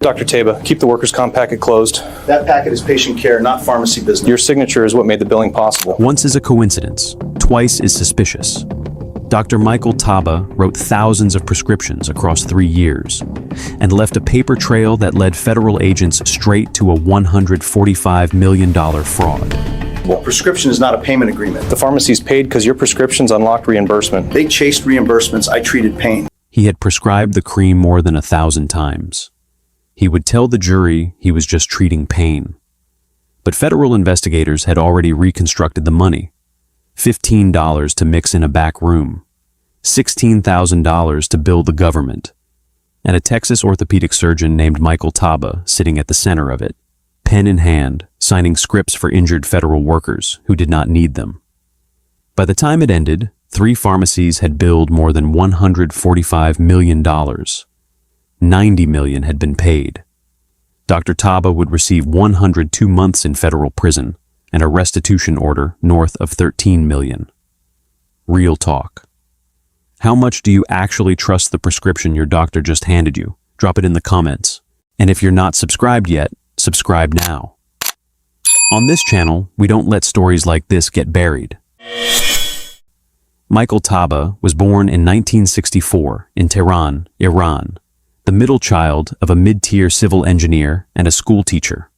Dr. Taba, keep the workers' comp packet closed. That packet is patient care, not pharmacy business. Your signature is what made the billing possible. Once is a coincidence, twice is suspicious. Dr. Michael Taba wrote thousands of prescriptions across 3 years and left a paper trail that led federal agents straight to a $145 million fraud. Well, prescription is not a payment agreement. The pharmacies paid because your prescriptions unlocked reimbursement. They chased reimbursements. I treated pain. He had prescribed the cream more than 1,000 times. He would tell the jury he was just treating pain. But federal investigators had already reconstructed the money. $15 to mix in a back room, $16,000 to bill the government, and a Texas orthopedic surgeon named Michael Taba sitting at the center of it, pen in hand, signing scripts for injured federal workers who did not need them. By the time it ended, 3 pharmacies had billed more than $145 million. $90 million had been paid. Dr. Taba would receive 102 months in federal prison and a restitution order north of $13 million. Real talk. How much do you actually trust the prescription your doctor just handed you? Drop it in the comments. And if you're not subscribed yet, subscribe now. On this channel, we don't let stories like this get buried. Michael Taba was born in 1964 in Tehran, Iran, the middle child of a mid-tier civil engineer and a school teacher.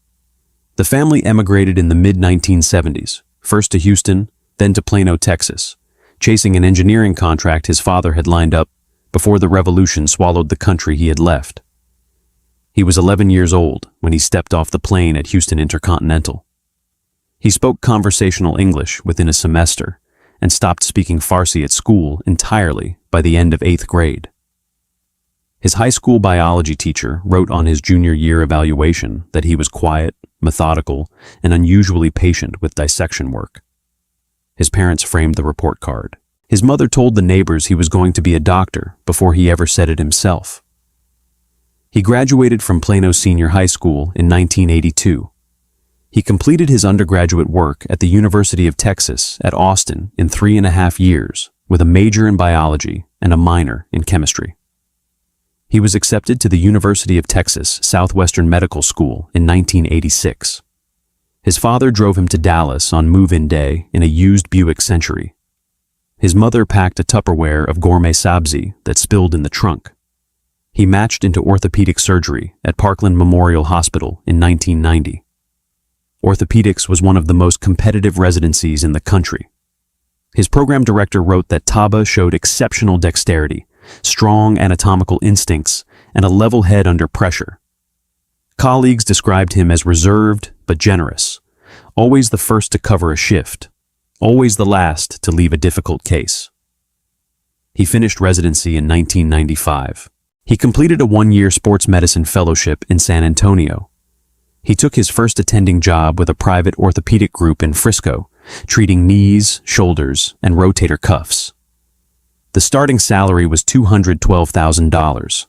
The family emigrated in the mid-1970s, first to Houston, then to Plano, Texas, chasing an engineering contract his father had lined up before the revolution swallowed the country he had left. He was 11 years old when he stepped off the plane at Houston Intercontinental. He spoke conversational English within a semester and stopped speaking Farsi at school entirely by the end of 8th grade. His high school biology teacher wrote on his junior year evaluation that he was quiet, methodical, and unusually patient with dissection work. His parents framed the report card. His mother told the neighbors he was going to be a doctor before he ever said it himself. He graduated from Plano Senior High School in 1982. He completed his undergraduate work at the University of Texas at Austin in 3.5 years with a major in biology and a minor in chemistry. He was accepted to the University of Texas Southwestern Medical School in 1986. His father drove him to Dallas on move-in day in a used Buick Century. His mother packed a Tupperware of gourmet sabzi that spilled in the trunk. He matched into orthopedic surgery at Parkland Memorial Hospital in 1990. Orthopedics was one of the most competitive residencies in the country. His program director wrote that Taba showed exceptional dexterity, strong anatomical instincts, and a level head under pressure. Colleagues described him as reserved but generous, always the first to cover a shift, always the last to leave a difficult case. He finished residency in 1995. He completed a 1-year sports medicine fellowship in San Antonio. He took his first attending job with a private orthopedic group in Frisco, treating knees, shoulders, and rotator cuffs. The starting salary was $212,000.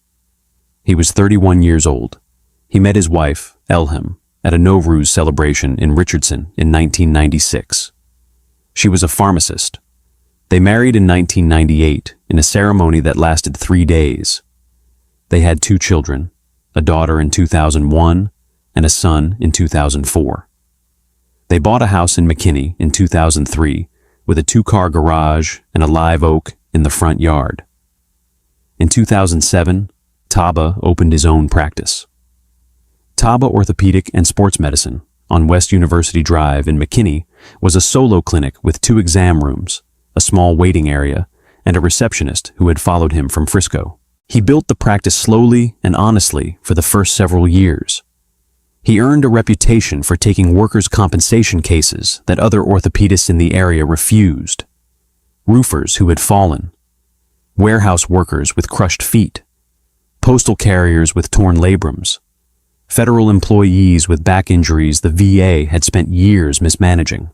He was 31 years old. He met his wife, Elham, at a Nowruz celebration in Richardson in 1996. She was a pharmacist. They married in 1998 in a ceremony that lasted 3 days. They had 2 children, a daughter in 2001 and a son in 2004. They bought a house in McKinney in 2003 with a 2-car garage and a live oak in the front yard. In 2007, Taba opened his own practice. Taba Orthopedic and Sports Medicine on West University Drive in McKinney was a solo clinic with 2 exam rooms, a small waiting area, and a receptionist who had followed him from Frisco. He built the practice slowly and honestly for the first several years. He earned a reputation for taking workers' compensation cases that other orthopedists in the area refused. Roofers who had fallen, warehouse workers with crushed feet, postal carriers with torn labrums, federal employees with back injuries the VA had spent years mismanaging.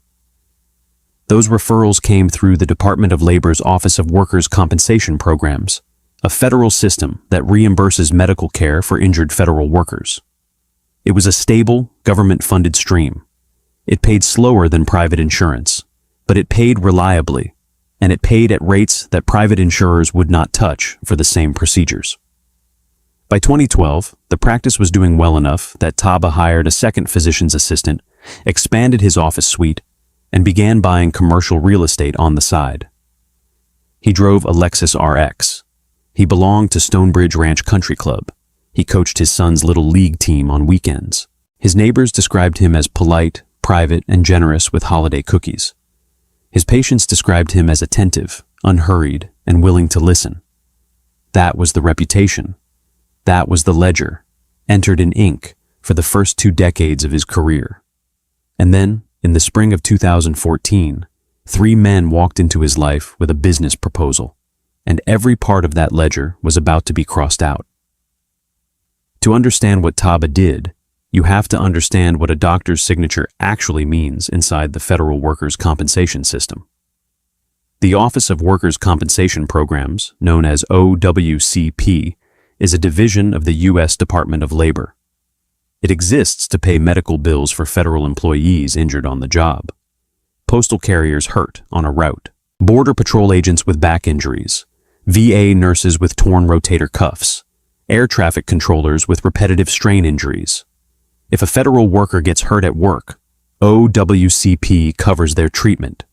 Those referrals came through the Department of Labor's Office of Workers' Compensation Programs, a federal system that reimburses medical care for injured federal workers. It was a stable, government-funded stream. It paid slower than private insurance, but it paid reliably, and it paid at rates that private insurers would not touch for the same procedures. By 2012, the practice was doing well enough that Taba hired a second physician's assistant, expanded his office suite, and began buying commercial real estate on the side. He drove a Lexus RX. He belonged to Stonebridge Ranch Country Club. He coached his son's little league team on weekends. His neighbors described him as polite, private, and generous with holiday cookies. His patients described him as attentive, unhurried, and willing to listen. That was the reputation. That was the ledger, entered in ink for the first 2 decades of his career. And then, in the spring of 2014, 3 men walked into his life with a business proposal, and every part of that ledger was about to be crossed out. To understand what Taba did, you have to understand what a doctor's signature actually means inside the federal workers' compensation system. The Office of Workers' Compensation Programs, known as OWCP, is a division of the U.S. Department of Labor. It exists to pay medical bills for federal employees injured on the job, postal carriers hurt on a route, border patrol agents with back injuries, VA nurses with torn rotator cuffs, air traffic controllers with repetitive strain injuries. If a federal worker gets hurt at work, OWCP covers their treatment.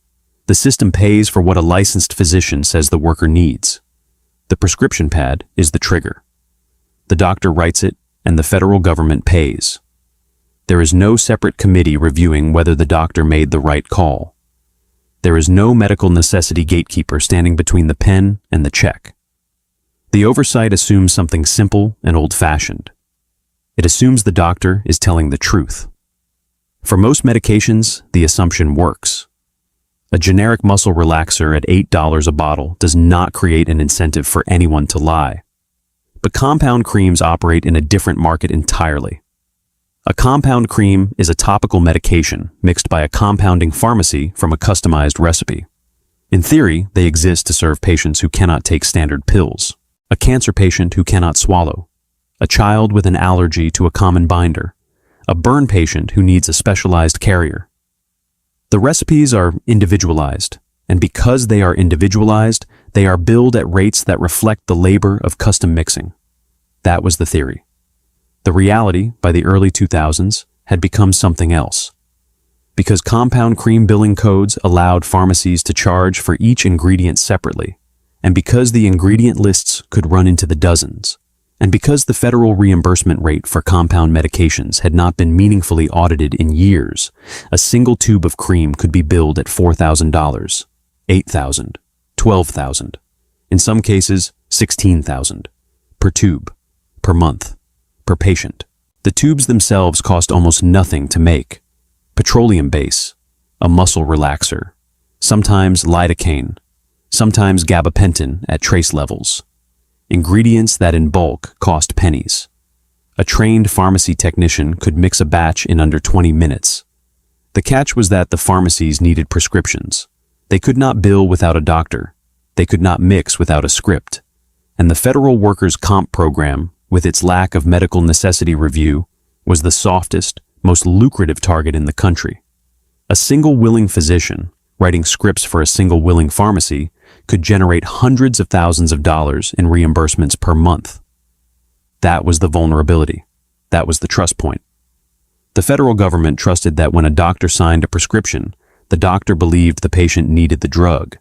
The system pays for what a licensed physician says the worker needs. The prescription pad is the trigger. The doctor writes it, and the federal government pays. There is no separate committee reviewing whether the doctor made the right call. There is no medical necessity gatekeeper standing between the pen and the check. The oversight assumes something simple and old-fashioned. It assumes the doctor is telling the truth. For most medications, the assumption works. A generic muscle relaxer at $8 a bottle does not create an incentive for anyone to lie. But compound creams operate in a different market entirely. A compound cream is a topical medication mixed by a compounding pharmacy from a customized recipe. In theory, they exist to serve patients who cannot take standard pills, a cancer patient who cannot swallow, a child with an allergy to a common binder, a burn patient who needs a specialized carrier. The recipes are individualized, and because they are individualized, they are billed at rates that reflect the labor of custom mixing. That was the theory. The reality, by the early 2000s, had become something else. Because compound cream billing codes allowed pharmacies to charge for each ingredient separately, and because the ingredient lists could run into the dozens, and because the federal reimbursement rate for compound medications had not been meaningfully audited in years, a single tube of cream could be billed at $4,000, $8,000, $12,000, in some cases $16,000, per tube, per month, per patient. The tubes themselves cost almost nothing to make. Petroleum base, a muscle relaxer, sometimes lidocaine, sometimes gabapentin at trace levels. Ingredients that in bulk cost pennies. A trained pharmacy technician could mix a batch in under 20 minutes. The catch was that the pharmacies needed prescriptions. They could not bill without a doctor. They could not mix without a script. And the federal workers' comp program, with its lack of medical necessity review, was the softest, most lucrative target in the country. A single willing physician, writing scripts for a single willing pharmacy, could generate hundreds of thousands of dollars in reimbursements per month. That was the vulnerability. That was the trust point. The federal government trusted that when a doctor signed a prescription, the doctor believed the patient needed the drug.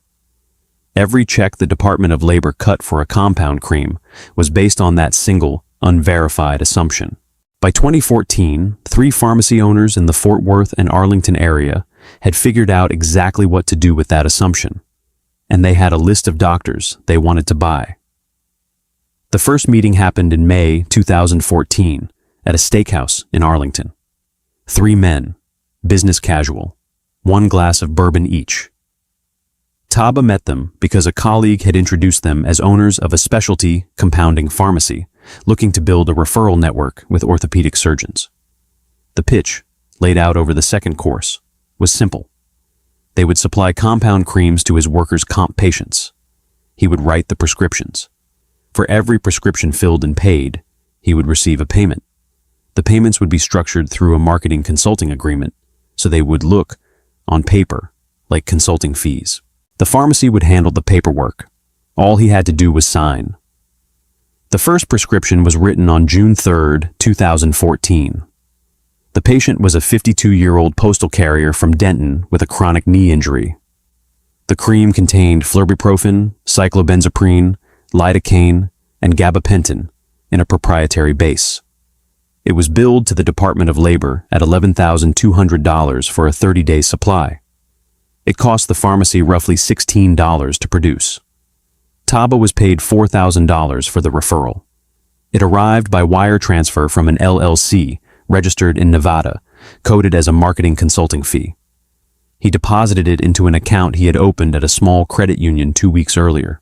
Every check the Department of Labor cut for a compound cream was based on that single, unverified assumption. By 2014, 3 pharmacy owners in the Fort Worth and Arlington area had figured out exactly what to do with that assumption, and they had a list of doctors they wanted to buy. The first meeting happened in May 2014 at a steakhouse in Arlington. 3 men, business casual, 1 glass of bourbon each. Taba met them because a colleague had introduced them as owners of a specialty compounding pharmacy looking to build a referral network with orthopedic surgeons. The pitch, laid out over the second course, was simple. They would supply compound creams to his workers' comp patients. He would write the prescriptions. For every prescription filled and paid, he would receive a payment. The payments would be structured through a marketing consulting agreement, so they would look, on paper, like consulting fees. The pharmacy would handle the paperwork. All he had to do was sign. The first prescription was written on June 3, 2014. The patient was a 52-year-old postal carrier from Denton with a chronic knee injury. The cream contained flurbiprofen, cyclobenzaprine, lidocaine, and gabapentin in a proprietary base. It was billed to the Department of Labor at $11,200 for a 30-day supply. It cost the pharmacy roughly $16 to produce. Taba was paid $4,000 for the referral. It arrived by wire transfer from an LLC registered in Nevada, coded as a marketing consulting fee. He deposited it into an account he had opened at a small credit union 2 weeks earlier.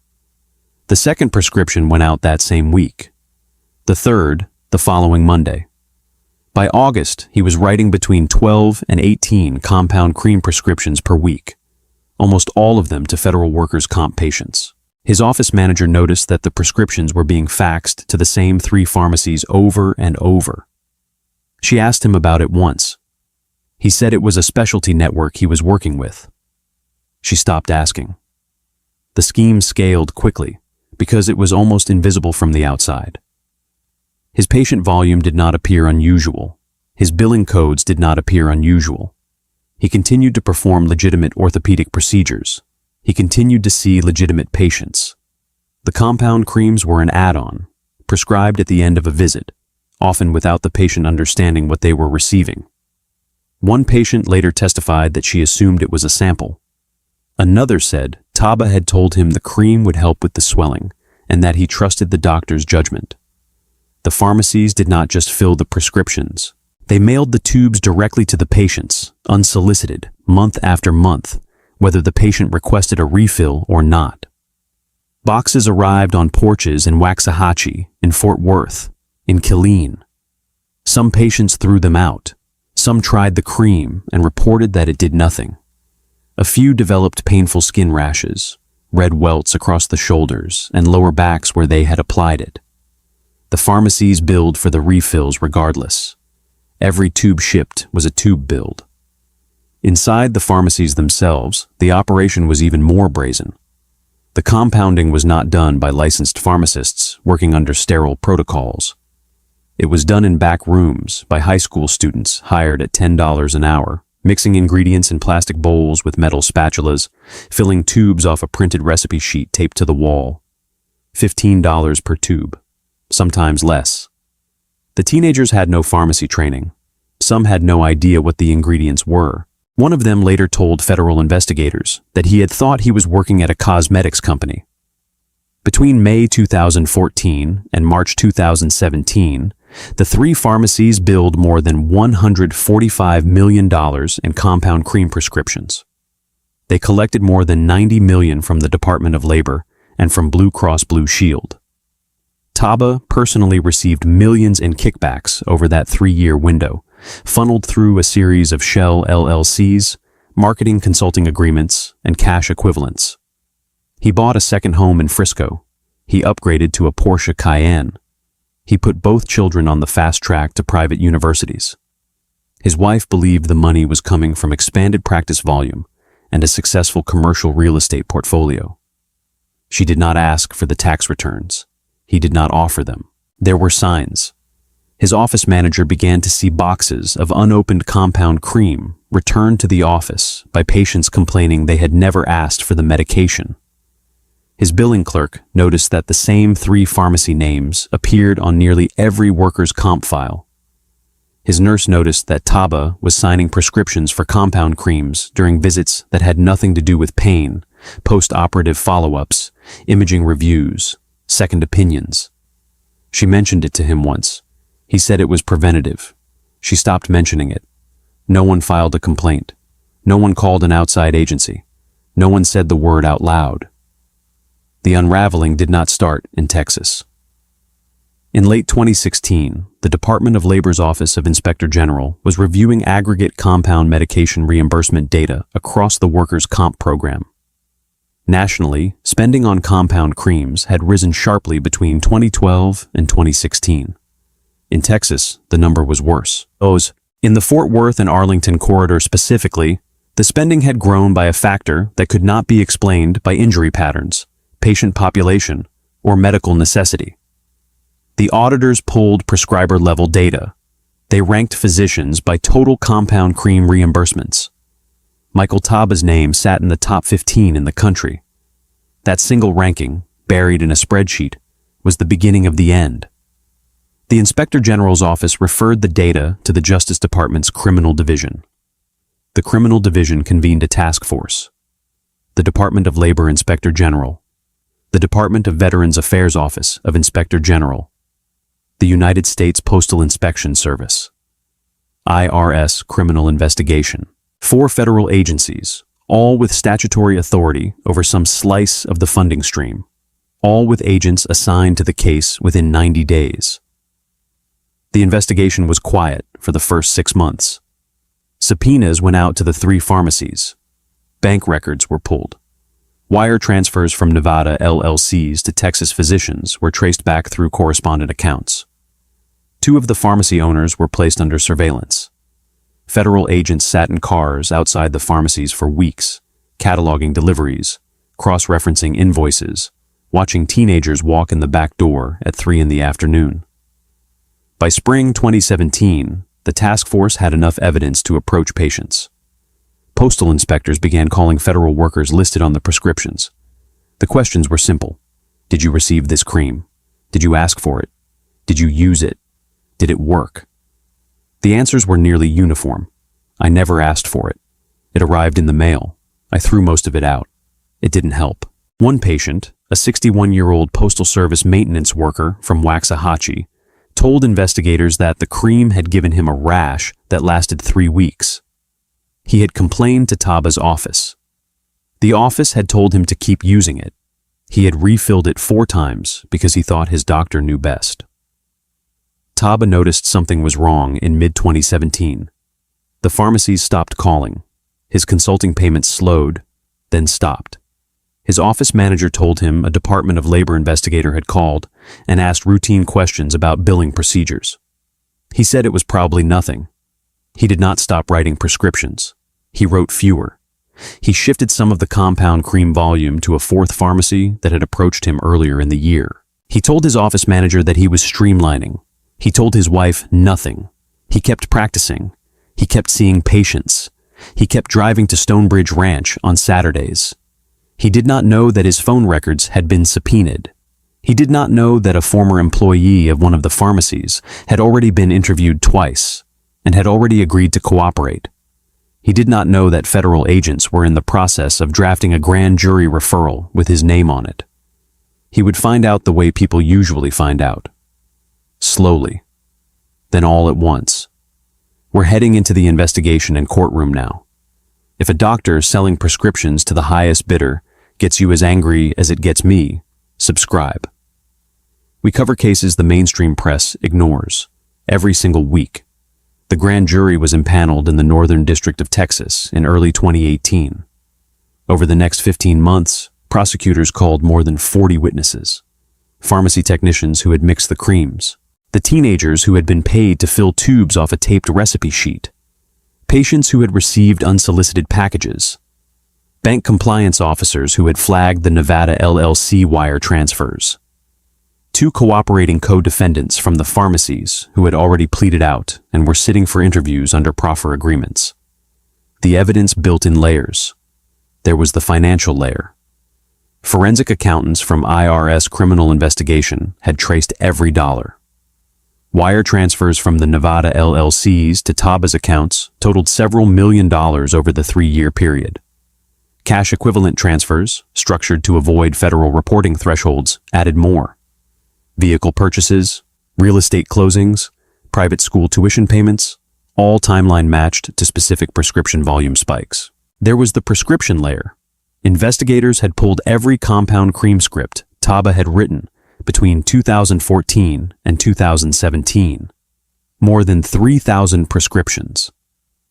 The second prescription went out that same week. The third, the following Monday. By August, he was writing between 12 and 18 compound cream prescriptions per week, almost all of them to federal workers' comp patients. His office manager noticed that the prescriptions were being faxed to the same 3 pharmacies over and over. She asked him about it once. He said it was a specialty network he was working with. She stopped asking. The scheme scaled quickly because it was almost invisible from the outside. His patient volume did not appear unusual. His billing codes did not appear unusual. He continued to perform legitimate orthopedic procedures. He continued to see legitimate patients. The compound creams were an add-on, prescribed at the end of a visit, often without the patient understanding what they were receiving. One patient later testified that she assumed it was a sample. Another said Taba had told him the cream would help with the swelling and that he trusted the doctor's judgment. The pharmacies did not just fill the prescriptions. They mailed the tubes directly to the patients, unsolicited, month after month, whether the patient requested a refill or not. Boxes arrived on porches in Waxahachie, in Fort Worth, in Killeen. Some patients threw them out. Some tried the cream and reported that it did nothing. A few developed painful skin rashes, red welts across the shoulders and lower backs where they had applied it. The pharmacies billed for the refills regardless. Every tube shipped was a tube billed. Inside the pharmacies themselves, the operation was even more brazen. The compounding was not done by licensed pharmacists working under sterile protocols. It was done in back rooms by high school students hired at $10 an hour, mixing ingredients in plastic bowls with metal spatulas, filling tubes off a printed recipe sheet taped to the wall. $15 per tube, sometimes less. The teenagers had no pharmacy training. Some had no idea what the ingredients were. One of them later told federal investigators that he had thought he was working at a cosmetics company. Between May 2014 and March 2017, the 3 pharmacies billed more than $145 million in compound cream prescriptions. They collected more than $90 million from the Department of Labor and from Blue Cross Blue Shield. Taba personally received millions in kickbacks over that 3-year window, funneled through a series of shell LLCs, marketing consulting agreements, and cash equivalents. He bought a second home in Frisco. He upgraded to a Porsche Cayenne. He put both children on the fast track to private universities. His wife believed the money was coming from expanded practice volume and a successful commercial real estate portfolio. She did not ask for the tax returns. He did not offer them. There were signs. His office manager began to see boxes of unopened compound cream returned to the office by patients complaining they had never asked for the medication. His billing clerk noticed that the same 3 pharmacy names appeared on nearly every workers' comp file. His nurse noticed that Taba was signing prescriptions for compound creams during visits that had nothing to do with pain, post-operative follow-ups, imaging reviews, second opinions. She mentioned it to him once. He said it was preventative. She stopped mentioning it. No one filed a complaint. No one called an outside agency. No one said the word out loud. The unraveling did not start in Texas. In late 2016, the Department of Labor's Office of Inspector General was reviewing aggregate compound medication reimbursement data across the workers' comp program. Nationally, spending on compound creams had risen sharply between 2012 and 2016. In Texas, the number was worse. In the Fort Worth and Arlington corridor specifically, the spending had grown by a factor that could not be explained by injury patterns, patient population, or medical necessity. The auditors pulled prescriber-level data. They ranked physicians by total compound cream reimbursements. Michael Taba's name sat in the top 15 in the country. That single ranking, buried in a spreadsheet, was the beginning of the end. The Inspector General's office referred the data to the Justice Department's Criminal Division. The Criminal Division convened a task force. The Department of Labor Inspector General, the Department of Veterans Affairs Office of Inspector General, the United States Postal Inspection Service, IRS Criminal Investigation, 4 federal agencies, all with statutory authority over some slice of the funding stream, all with agents assigned to the case within 90 days. The investigation was quiet for the first 6 months. Subpoenas went out to the 3 pharmacies. Bank records were pulled. Wire transfers from Nevada LLCs to Texas physicians were traced back through correspondent accounts. 2 of the pharmacy owners were placed under surveillance. Federal agents sat in cars outside the pharmacies for weeks, cataloging deliveries, cross-referencing invoices, watching teenagers walk in the back door at 3 in the afternoon. By spring 2017, the task force had enough evidence to approach patients. Postal inspectors began calling federal workers listed on the prescriptions. The questions were simple. Did you receive this cream? Did you ask for it? Did you use it? Did it work? The answers were nearly uniform. I never asked for it. It arrived in the mail. I threw most of it out. It didn't help. One patient, a 61-year-old Postal Service maintenance worker from Waxahachie, told investigators that the cream had given him a rash that lasted 3 weeks. He had complained to Taba's office. The office had told him to keep using it. He had refilled it 4 times because he thought his doctor knew best. Taba noticed something was wrong in mid-2017. The pharmacies stopped calling. His consulting payments slowed, then stopped. His office manager told him a Department of Labor investigator had called and asked routine questions about billing procedures. He said it was probably nothing. He did not stop writing prescriptions. He wrote fewer. He shifted some of the compound cream volume to a 4th pharmacy that had approached him earlier in the year. He told his office manager that he was streamlining. He told his wife nothing. He kept practicing. He kept seeing patients. He kept driving to Stonebridge Ranch on Saturdays. He did not know that his phone records had been subpoenaed. He did not know that a former employee of one of the pharmacies had already been interviewed twice and had already agreed to cooperate. He did not know that federal agents were in the process of drafting a grand jury referral with his name on it. He would find out the way people usually find out. Slowly. Then all at once. We're heading into the investigation and courtroom now. If a doctor selling prescriptions to the highest bidder gets you as angry as it gets me, subscribe. We cover cases the mainstream press ignores, every single week. The grand jury was impaneled in the Northern District of Texas in early 2018. Over the next 15 months, prosecutors called more than 40 witnesses. Pharmacy technicians who had mixed the creams. The teenagers who had been paid to fill tubes off a taped recipe sheet. Patients who had received unsolicited packages. Bank compliance officers who had flagged the Nevada LLC wire transfers. 2 cooperating co-defendants from the pharmacies who had already pleaded out and were sitting for interviews under proffer agreements. The evidence built in layers. There was the financial layer. Forensic accountants from IRS Criminal Investigation had traced every dollar. Wire transfers from the Nevada LLCs to Taba's accounts totaled several $million over the 3-year period. Cash equivalent transfers, structured to avoid federal reporting thresholds, added more. Vehicle purchases, real estate closings, private school tuition payments, all timeline matched to specific prescription volume spikes. There was the prescription layer. Investigators had pulled every compound cream script Taba had written between 2014 and 2017. More than 3,000 prescriptions.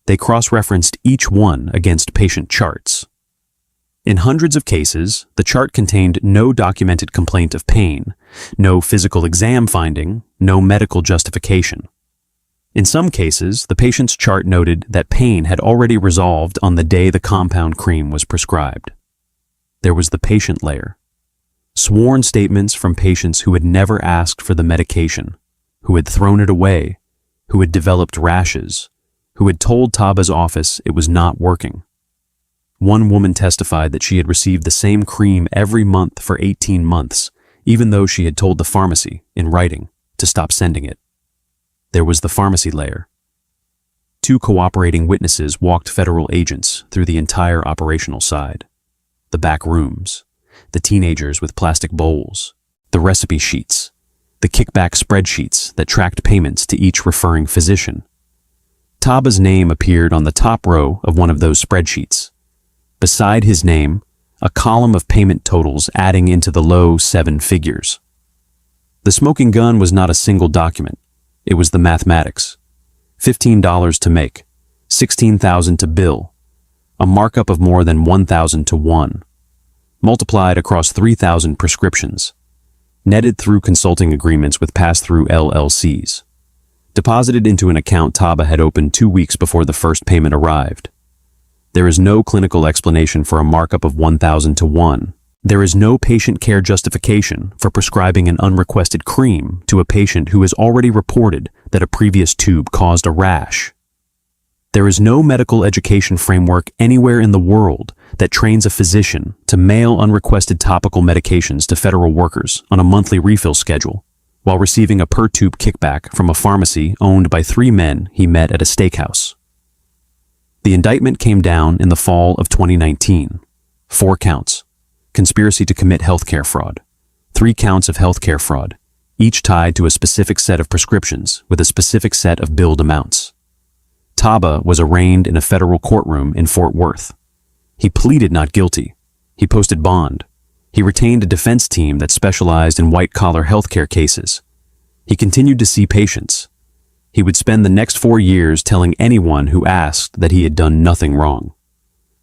They cross-referenced each one against patient charts. In hundreds of cases, the chart contained no documented complaint of pain, no physical exam finding, no medical justification. In some cases, the patient's chart noted that pain had already resolved on the day the compound cream was prescribed. There was the patient layer. Sworn statements from patients who had never asked for the medication, who had thrown it away, who had developed rashes, who had told Taba's office it was not working. One woman testified that she had received the same cream every month for 18 months, even though she had told the pharmacy, in writing, to stop sending it. There was the pharmacy layer. 2 cooperating witnesses walked federal agents through the entire operational side. The back rooms, the teenagers with plastic bowls, the recipe sheets, the kickback spreadsheets that tracked payments to each referring physician. Taba's name appeared on the top row of one of those spreadsheets. Beside his name, a column of payment totals adding into the low 7 figures. The smoking gun was not a single document. It was the mathematics. $15 to make, $16,000 to bill, a markup of more than 1,000 to 1, multiplied across 3,000 prescriptions, netted through consulting agreements with pass-through LLCs, deposited into an account Taba had opened 2 weeks before the first payment arrived. There is no clinical explanation for a markup of 1,000 to 1. There is no patient care justification for prescribing an unrequested cream to a patient who has already reported that a previous tube caused a rash. There is no medical education framework anywhere in the world that trains a physician to mail unrequested topical medications to federal workers on a monthly refill schedule, while receiving a per-tube kickback from a pharmacy owned by 3 men he met at a steakhouse. The indictment came down in the fall of 2019. 4 counts. Conspiracy to commit healthcare fraud. 3 counts of healthcare fraud, each tied to a specific set of prescriptions with a specific set of billed amounts. Taba was arraigned in a federal courtroom in Fort Worth. He pleaded not guilty. He posted bond. He retained a defense team that specialized in white-collar healthcare cases. He continued to see patients. He would spend the next 4 years telling anyone who asked that he had done nothing wrong.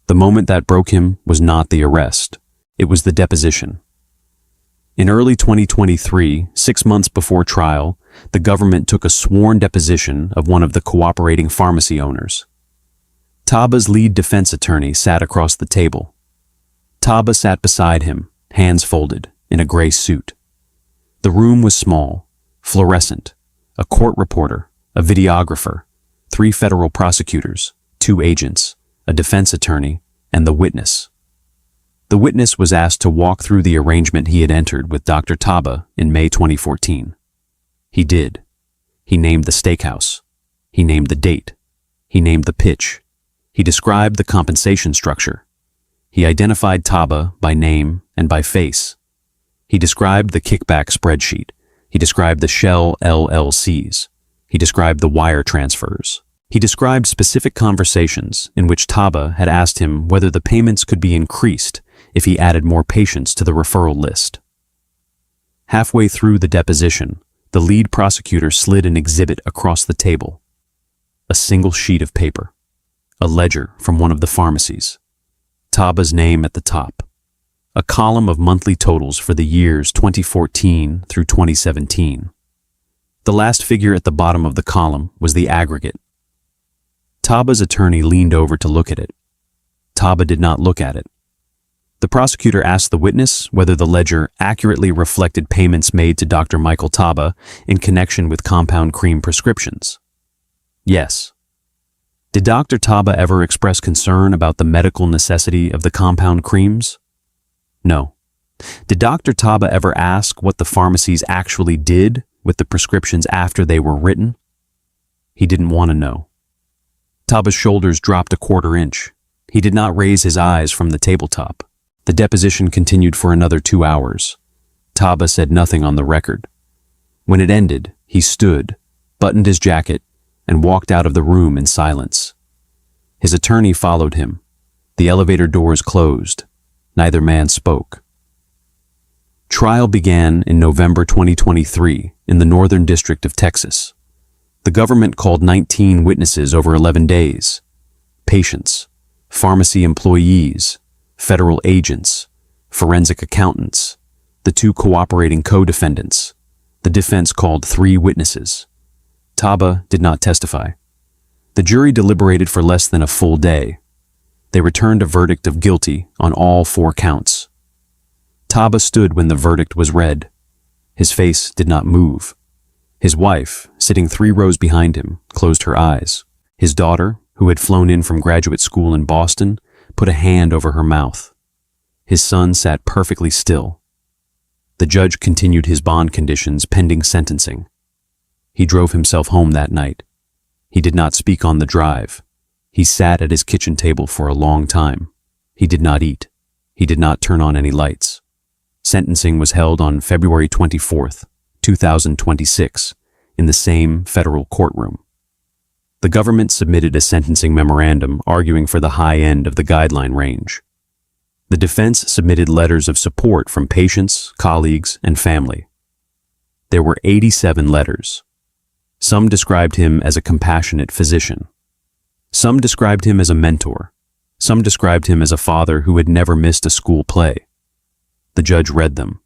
The moment that broke him was not the arrest. It was the deposition. In early 2023, 6 months before trial, the government took a sworn deposition of one of the cooperating pharmacy owners. Taba's lead defense attorney sat across the table. Taba sat beside him, hands folded, in a gray suit. The room was small, fluorescent, a court reporter, a videographer, 3 federal prosecutors, 2 agents, a defense attorney, and the witness. The witness was asked to walk through the arrangement he had entered with Dr. Taba in May 2014. He did. He named the steakhouse. He named the date. He named the pitch. He described the compensation structure. He identified Taba by name and by face. He described the kickback spreadsheet. He described the shell LLCs. He described the wire transfers. He described specific conversations in which Taba had asked him whether the payments could be increased if he added more patients to the referral list. Halfway through the deposition, the lead prosecutor slid an exhibit across the table. A single sheet of paper. A ledger from one of the pharmacies. Taba's name at the top. A column of monthly totals for the years 2014 through 2017. The last figure at the bottom of the column was the aggregate. Taba's attorney leaned over to look at it. Taba did not look at it. The prosecutor asked the witness whether the ledger accurately reflected payments made to Dr. Michael Taba in connection with compound cream prescriptions. Yes. Did Dr. Taba ever express concern about the medical necessity of the compound creams? No. Did Dr. Taba ever ask what the pharmacies actually did with the prescriptions after they were written? He didn't want to know. Taba's shoulders dropped a quarter inch. He did not raise his eyes from the tabletop. The deposition continued for another 2 hours. Taba said nothing on the record. When it ended, he stood, buttoned his jacket, and walked out of the room in silence. His attorney followed him. The elevator doors closed. Neither man spoke. Trial began in November 2023 in the Northern District of Texas. The government called 19 witnesses over 11 days. Patients, pharmacy employees, federal agents, forensic accountants, the 2 cooperating co-defendants. The defense called 3 witnesses. Taba did not testify. The jury deliberated for less than a full day. They returned a verdict of guilty on all 4 counts. Taba stood when the verdict was read. His face did not move. His wife, sitting 3 rows behind him, closed her eyes. His daughter, who had flown in from graduate school in Boston, put a hand over her mouth. His son sat perfectly still. The judge continued his bond conditions pending sentencing. He drove himself home that night. He did not speak on the drive. He sat at his kitchen table for a long time. He did not eat. He did not turn on any lights. Sentencing was held on February 24th, 2026, in the same federal courtroom. The government submitted a sentencing memorandum arguing for the high end of the guideline range. The defense submitted letters of support from patients, colleagues, and family. There were 87 letters. Some described him as a compassionate physician. Some described him as a mentor. Some described him as a father who had never missed a school play. The judge read them.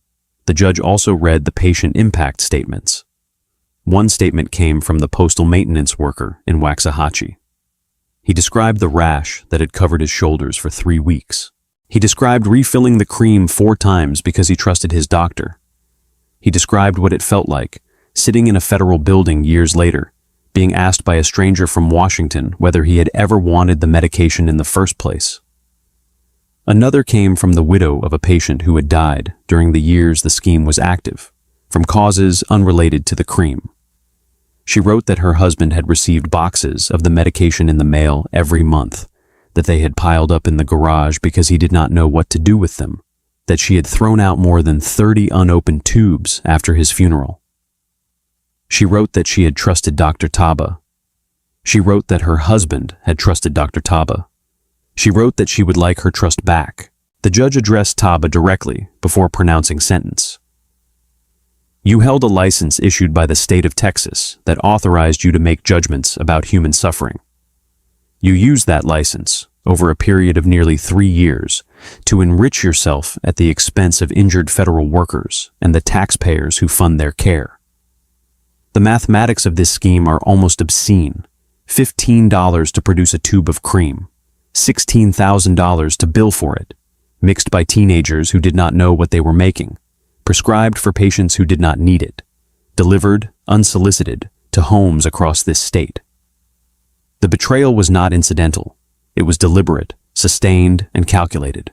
The judge also read the patient impact statements. One statement came from the postal maintenance worker in Waxahachie. He described the rash that had covered his shoulders for 3 weeks. He described refilling the cream 4 times because he trusted his doctor. He described what it felt like, sitting in a federal building years later, being asked by a stranger from Washington whether he had ever wanted the medication in the first place. Another came from the widow of a patient who had died during the years the scheme was active, from causes unrelated to the cream. She wrote that her husband had received boxes of the medication in the mail every month, that they had piled up in the garage because he did not know what to do with them, that she had thrown out more than 30 unopened tubes after his funeral. She wrote that she had trusted Dr. Taba. She wrote that her husband had trusted Dr. Taba. She wrote that she would like her trust back. The judge addressed Taba directly before pronouncing sentence. You held a license issued by the state of Texas that authorized you to make judgments about human suffering. You used that license, over a period of nearly 3 years, to enrich yourself at the expense of injured federal workers and the taxpayers who fund their care. The mathematics of this scheme are almost obscene. $15 to produce a tube of cream, $16,000 to bill for it, mixed by teenagers who did not know what they were making, prescribed for patients who did not need it, delivered, unsolicited, to homes across this state. The betrayal was not incidental. It was deliberate, sustained, and calculated.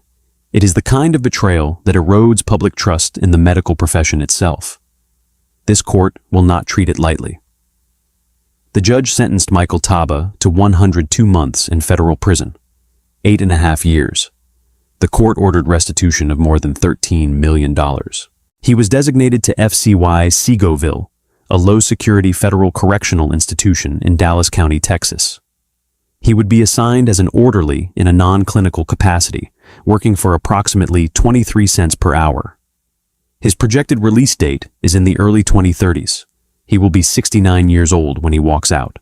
It is the kind of betrayal that erodes public trust in the medical profession itself. This court will not treat it lightly. The judge sentenced Michael Taba to 102 months in federal prison, 8.5 years. The court ordered restitution of more than $13 million. He was designated to FCY Segoville, a low-security federal correctional institution in Dallas County, Texas. He would be assigned as an orderly in a non-clinical capacity, working for approximately 23 cents per hour. His projected release date is in the early 2030s. He will be 69 years old when he walks out.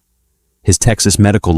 His Texas medical